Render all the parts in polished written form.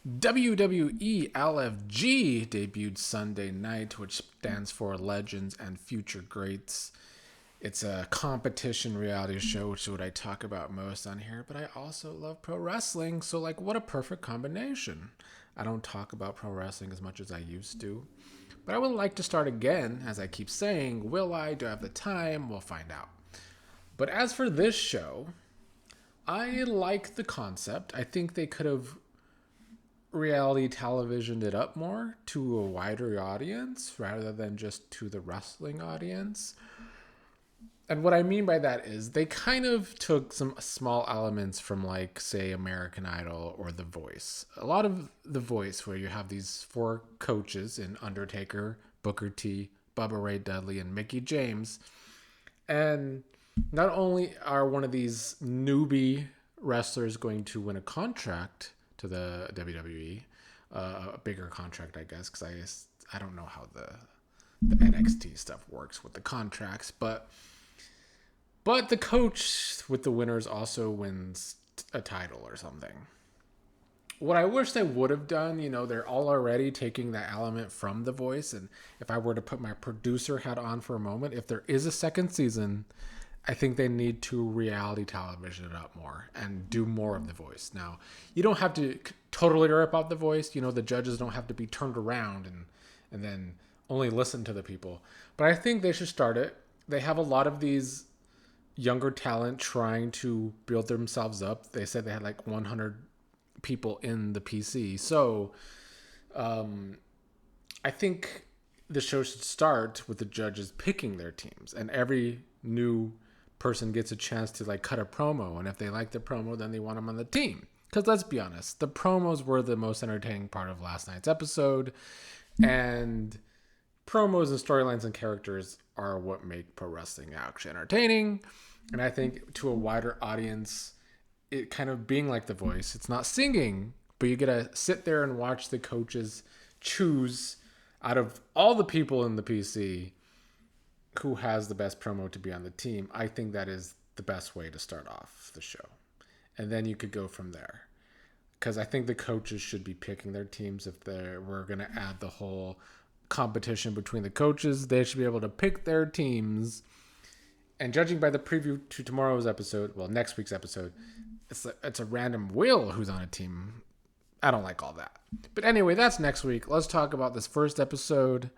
WWE LFG debuted Sunday night, which stands for Legends and Future Greats. It's a competition reality show, which is what I talk about most on here, but I also love pro wrestling, so like what a perfect combination. I don't talk about pro wrestling as much as I used to, but I would like to start again, as I keep saying. Will I? Do I have the time? We'll find out. But as for this show, I like the concept. I think they could have reality televisioned it up more to a wider audience rather than just to the wrestling audience. And what I mean by that is they kind of took some small elements from, like, say, American Idol or The Voice. A lot of The Voice, where you have these four coaches in Undertaker, Booker T, Bubba Ray Dudley, and Mickie James. And not only are one of these newbie wrestlers going to win a contract to the WWE, a bigger contract, I guess, because I don't know how the NXT stuff works with the contracts, but the coach with the winners also wins a title or something. What I wish they would have done, they're all already taking that element from The Voice, and if I were to put my producer hat on for a moment, if there is a second season, I think they need to reality television it up more and do more of The Voice. Now, you don't have to totally rip out The Voice. The judges don't have to be turned around and then only listen to the people. But I think they should start it. They have a lot of these younger talent trying to build themselves up. They said they had like 100 people in the PC. So I think the show should start with the judges picking their teams, and every new person gets a chance to like cut a promo, and if they like the promo, then they want them on the team. Because let's be honest, the promos were the most entertaining part of last night's episode, and promos and storylines and characters are what make pro wrestling actually entertaining. And I think to a wider audience, it kind of being like The Voice, it's not singing, but you get to sit there and watch the coaches choose out of all the people in the PC who has the best promo to be on the team. I think that is the best way to start off the show. And then you could go from there. Because I think the coaches should be picking their teams. If we're going to add the whole competition between the coaches, they should be able to pick their teams. And judging by the preview to tomorrow's episode, well, next week's episode, it's a random wheel who's on a team. I don't like all that. But anyway, that's next week. Let's talk about this first episode.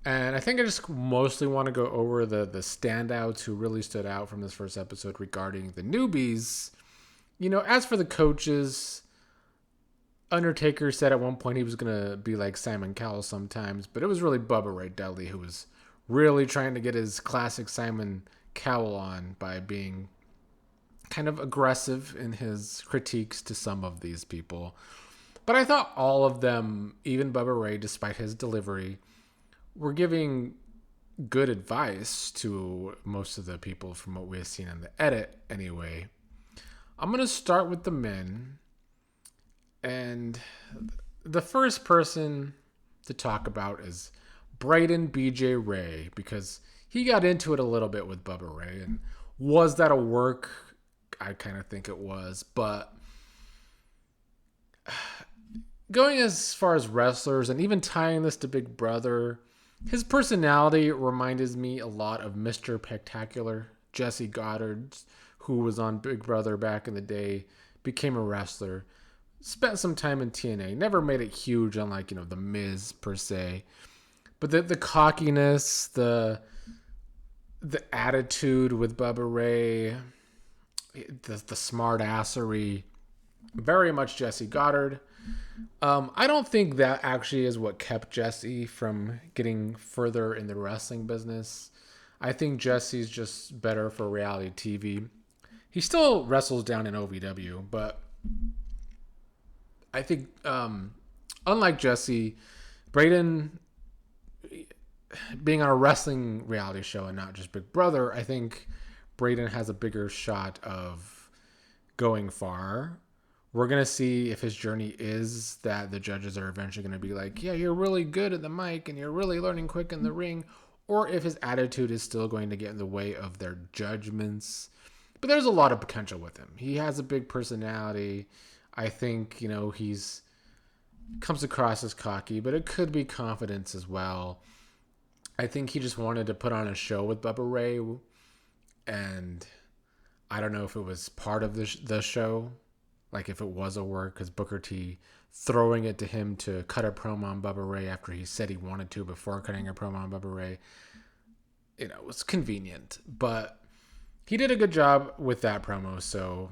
And I think I just mostly want to go over the standouts who really stood out from this first episode regarding the newbies. As for the coaches, Undertaker said at one point he was going to be like Simon Cowell sometimes, but it was really Bubba Ray Dudley who was really trying to get his classic Simon Cowell on by being kind of aggressive in his critiques to some of these people. But I thought all of them, even Bubba Ray, despite his delivery, were giving good advice to most of the people from what we've seen in the edit anyway. I'm going to start with the men. And the first person to talk about is Braden BJ Ray, because he got into it a little bit with Bubba Ray. And was that a work? I kind of think it was. But going as far as wrestlers and even tying this to Big Brother, his personality reminded me a lot of Mr. Spectacular, Jesse Goddard, who was on Big Brother back in the day, became a wrestler, spent some time in TNA, never made it huge unlike, The Miz per se. But the cockiness, the attitude with Bubba Ray, the smart assery, very much Jesse Goddard. I don't think that actually is what kept Jesse from getting further in the wrestling business. I think Jesse's just better for reality TV. He still wrestles down in OVW, but I think unlike Jesse, Braden being on a wrestling reality show and not just Big Brother, I think Braden has a bigger shot of going far. We're going to see if his journey is that the judges are eventually going to be like, yeah, you're really good at the mic and you're really learning quick in the ring, or if his attitude is still going to get in the way of their judgments. But there's a lot of potential with him. He has a big personality. I think, he's comes across as cocky, but it could be confidence as well. I think he just wanted to put on a show with Bubba Ray, and I don't know if it was part of the show, like if it was a work, because Booker T throwing it to him to cut a promo on Bubba Ray after he said he wanted to before cutting a promo on Bubba Ray, it was convenient. But he did a good job with that promo, so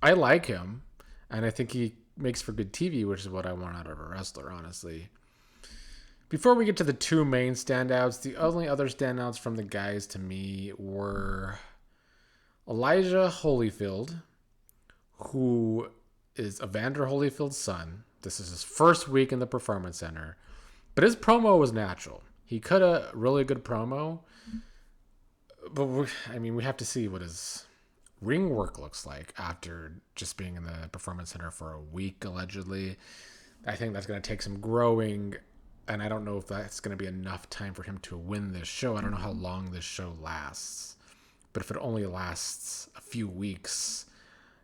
I like him, and I think he makes for good TV, which is what I want out of a wrestler, honestly. Before we get to the two main standouts, the only other standouts from the guys to me were Elijah Holyfield, who is Evander Holyfield's son. This is his first week in the Performance Center, but his promo was natural. He cut a really good promo, but we have to see what his ring work looks like after just being in the Performance Center for a week, allegedly. I think that's going to take some growing, and I don't know if that's going to be enough time for him to win this show. I don't know how long this show lasts, but if it only lasts a few weeks,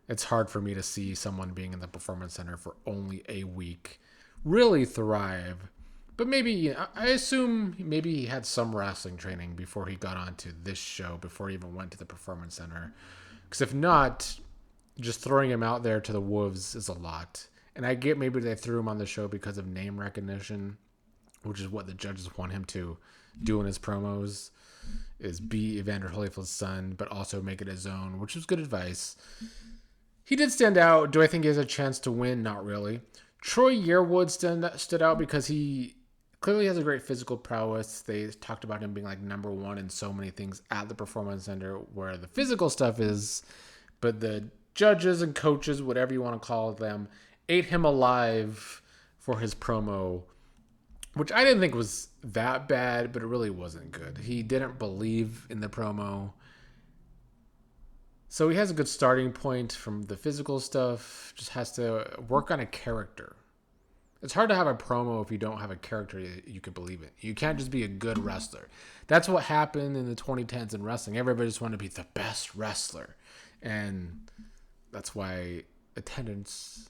it's hard for me to see someone being in the Performance Center for only a week really thrive. But maybe, I assume maybe he had some wrestling training before he got onto this show, before he even went to the Performance Center. Because if not, just throwing him out there to the wolves is a lot. And I get maybe they threw him on the show because of name recognition, which is what the judges want him to do in his promos, is be Evander Holyfield's son, but also make it his own, which was good advice. He did stand out. Do I think he has a chance to win? Not really. Troy Yearwood stood out because he clearly has a great physical prowess. They talked about him being like number one in so many things at the Performance Center where the physical stuff is, but the judges and coaches, whatever you want to call them, ate him alive for his promo, which I didn't think was that bad, but it really wasn't good. He didn't believe in the promo. So he has a good starting point from the physical stuff, just has to work on a character. It's hard to have a promo if you don't have a character you can believe in. You can't just be a good wrestler. That's what happened in the 2010s in wrestling. Everybody just wanted to be the best wrestler. And that's why attendance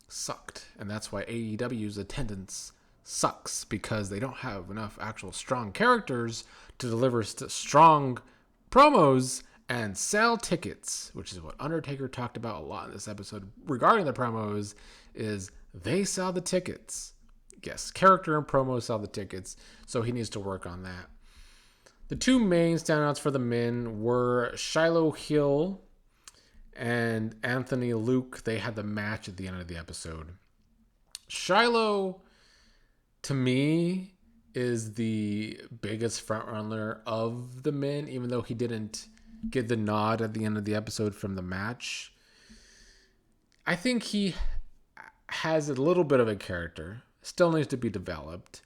sucked. And that's why AEW's attendance sucks, because they don't have enough actual strong characters to deliver strong promos and sell tickets, which is what Undertaker talked about a lot in this episode regarding the promos, is they sell the tickets. Yes, character and promo sell the tickets, so he needs to work on that. The two main standouts for the men were Shiloh Hill and Anthony Luke. They had the match at the end of the episode. Shiloh, to me, is the biggest frontrunner of the men, even though he didn't get the nod at the end of the episode from the match. I think he has a little bit of a character, still needs to be developed.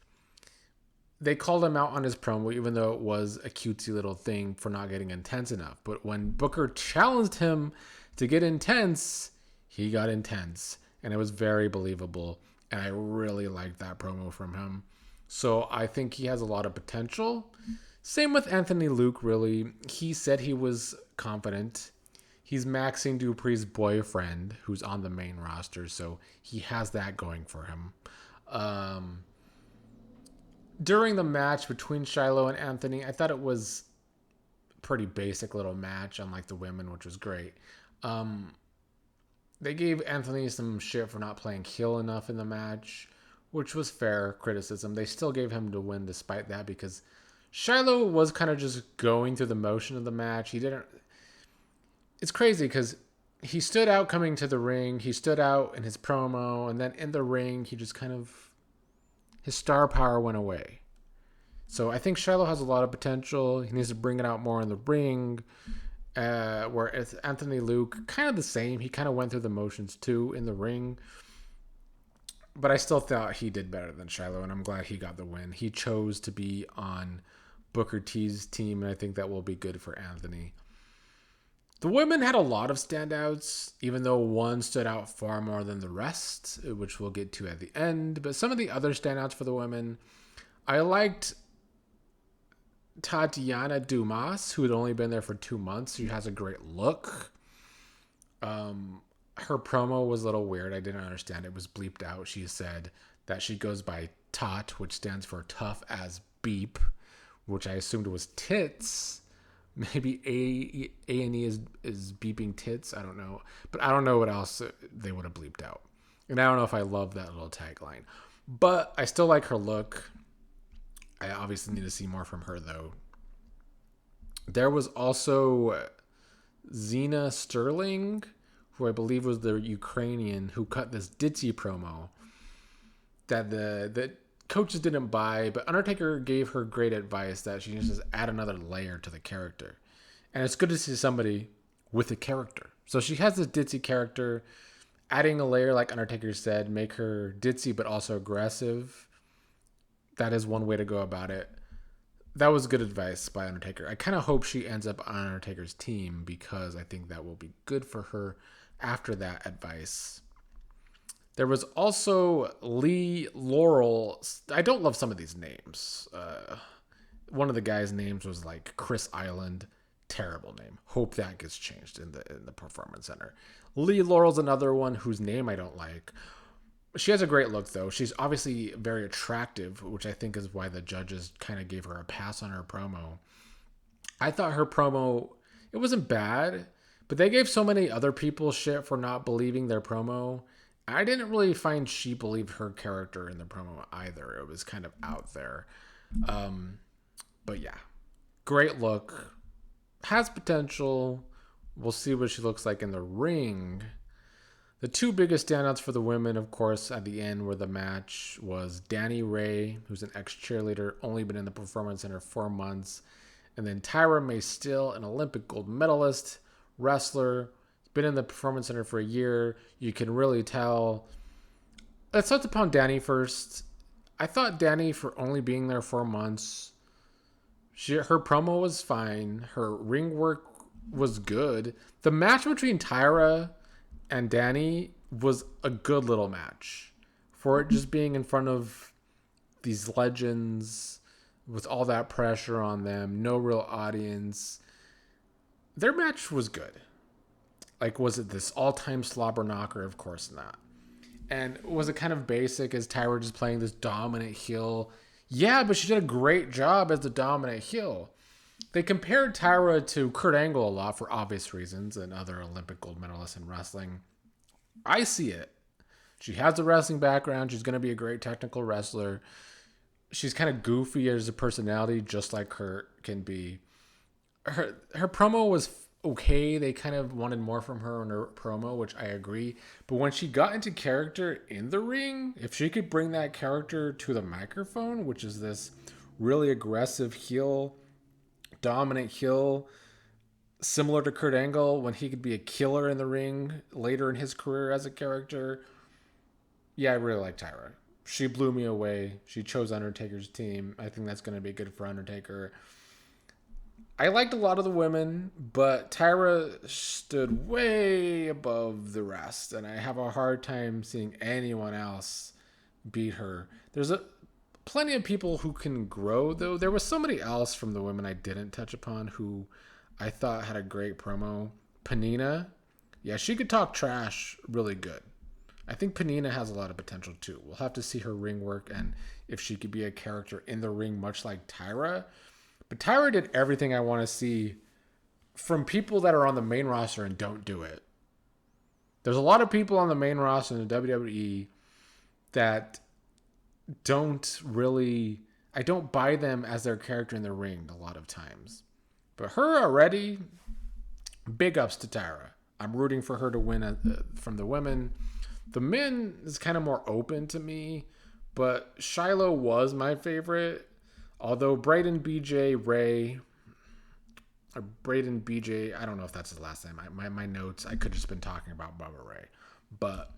They called him out on his promo, even though it was a cutesy little thing for not getting intense enough. But when Booker challenged him to get intense, he got intense, and it was very believable. And I really liked that promo from him. So I think he has a lot of potential. Same with Anthony Luke, really. He said he was confident. He's Maxine Dupree's boyfriend, who's on the main roster, so he has that going for him. During the match between Shiloh and Anthony, I thought it was a pretty basic little match, unlike the women, which was great. They gave Anthony some shit for not playing heel enough in the match, which was fair criticism. They still gave him to win despite that, because Shiloh was kind of just going through the motion of the match. It's crazy because he stood out coming to the ring. He stood out in his promo, and then in the ring, he just his star power went away. So I think Shiloh has a lot of potential. He needs to bring it out more in the ring. Whereas Anthony Luke, kind of the same. He kind of went through the motions too in the ring. But I still thought he did better than Shiloh, and I'm glad he got the win. He chose to be on Booker T's team, and I think that will be good for Anthony. The women had a lot of standouts, even though one stood out far more than the rest, which we'll get to at the end. But some of the other standouts for the women, I liked Tatiana Dumas, who had only been there for 2 months. She has a great look. Her promo was a little weird. I didn't understand. It was bleeped out. She said that she goes by TOT, which stands for tough as beep, which I assumed was tits. Maybe A&E is beeping tits. I don't know. But I don't know what else they would have bleeped out. And I don't know if I love that little tagline. But I still like her look. I obviously need to see more from her, though. There was also Zena Sterling, who I believe was the Ukrainian, who cut this ditzy promo that the coaches didn't buy, but Undertaker gave her great advice that she needs to add another layer to the character. And it's good to see somebody with a character. So she has this ditzy character, adding a layer, like Undertaker said, make her ditzy but also aggressive. That is one way to go about it. That was good advice by Undertaker. I kind of hope she ends up on Undertaker's team because I think that will be good for her after that advice. There was also Lee Laurel. I don't love some of these names. One of the guys' names was like Chris Island. Terrible name. Hope that gets changed in the Performance Center. Lee Laurel's another one whose name I don't like. She has a great look, though. She's obviously very attractive, which I think is why the judges kind of gave her a pass on her promo. I thought her promo, it wasn't bad, but they gave so many other people shit for not believing their promo. I didn't really find she believed her character in the promo either. It was kind of out there. But yeah, great look. Has potential. We'll see what she looks like in the ring. The two biggest standouts for the women, of course, at the end where the match was Dani Ray, who's an ex-cheerleader, only been in the Performance Center 4 months. And then Tyra May Still, an Olympic gold medalist, wrestler, been in the Performance Center for a year. You can really tell. Let's touch upon Dani first. I thought Dani, for only being there 4 months, her promo was fine. Her ring work was good. The match between Tyra and Dani was a good little match. For it just being in front of these legends with all that pressure on them, no real audience. Their match was good. Like, was it this all-time slobber knocker? Of course not. And was it kind of basic? Is Tyra just playing this dominant heel? Yeah, but she did a great job as the dominant heel. They compared Tyra to Kurt Angle a lot for obvious reasons and other Olympic gold medalists in wrestling. I see it. She has a wrestling background. She's going to be a great technical wrestler. She's kind of goofy as a personality, just like Kurt can be. Her promo was okay. They kind of wanted more from her in her promo, which I agree. But when she got into character in the ring, if she could bring that character to the microphone, which is this really aggressive heel, dominant heel, similar to Kurt Angle when he could be a killer in the ring later in his career as a character. Yeah, I really like Tyra. She blew me away. She chose Undertaker's team. I think that's going to be good for Undertaker. I liked a lot of the women, but Tyra stood way above the rest, and I have a hard time seeing anyone else beat her. There's plenty of people who can grow, though. There was somebody else from the women I didn't touch upon who I thought had a great promo. Panina. Yeah, she could talk trash really good. I think Panina has a lot of potential too. We'll have to see her ring work and if she could be a character in the ring much like Tyra. But Tyra did everything I want to see from people that are on the main roster and don't do it. There's a lot of people on the main roster in the WWE that don't really... I don't buy them as their character in the ring a lot of times. But her already, big ups to Tyra. I'm rooting for her to win from the women. The men is kind of more open to me, but Shiloh was my favorite. Although Braden BJ, I don't know if that's his last name. My notes, I could have just been talking about Bubba Ray. But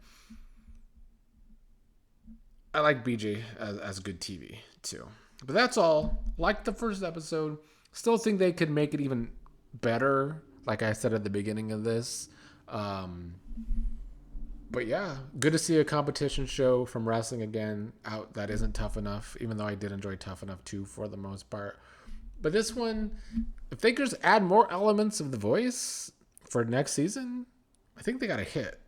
I like BJ as good TV too. But that's all. Like the first episode. Still think they could make it even better, like I said at the beginning of this. But yeah, good to see a competition show from wrestling again out that isn't Tough Enough, even though I did enjoy Tough Enough too for the most part. But this one, if they could just add more elements of The Voice for next season, I think they got a hit.